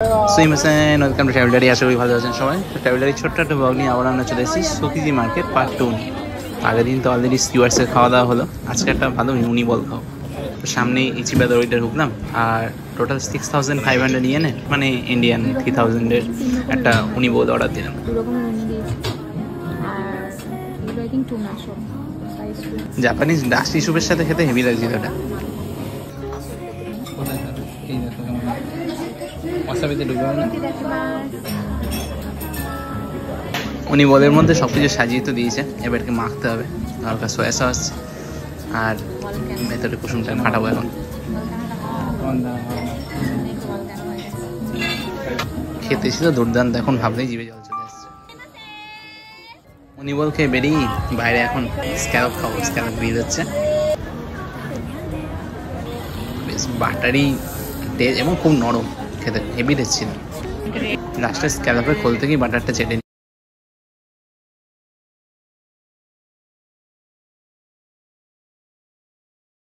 Welcome to ট্রাভেলারি। আশা করি ভালো আছেন সবাই। তো ট্রাভেলারি ছোট্ট একটা ব্লগ নিয়ে আবার আমরা চলে এসেছি সকিজি মার্কেট পার্ট 2 নিয়ে। আগের দিন তো অলরেডি স্টিওয়ার্সের খাওয়া দাওয়া হলো, আজকে একটা ভালো ইউনি বল খাও। তো সামনেই ইচিবাদ ওইটা ঢুকলাম, আর টোটাল 6500 ইয়েনের মানে ইন্ডিয়ান 3000-এর একটা উনি বল অর্ডার দিলাম। জাপানিজ ডাস্টি স্যুপের সাথে খেতে হেভি লাগছিল এটা। উনি বলের মধ্যে সবকিছু সাজিয়ে তো দিয়েছে, এবারকে মাখতে হবে। হালকা সয়া সস আর ভেতরে কুসুমটা ফাটাবো এখন। খেতে ছিল দুর্দান্ত, এখন ভাবলেই জিভে জল চলে আসছে। উনি বল খেয়ে বেরিয়ে বাইরে এখন স্ক্যালপ খাবো। স্ক্যালপ গ্রিল হচ্ছে, বেশ বাটারি তেজ এবং খুব নরম, খেতে হেভি টেস্ট ছিল। লাস্টের স্ক্যালপের খোল থেকেই বাটারটা চেটে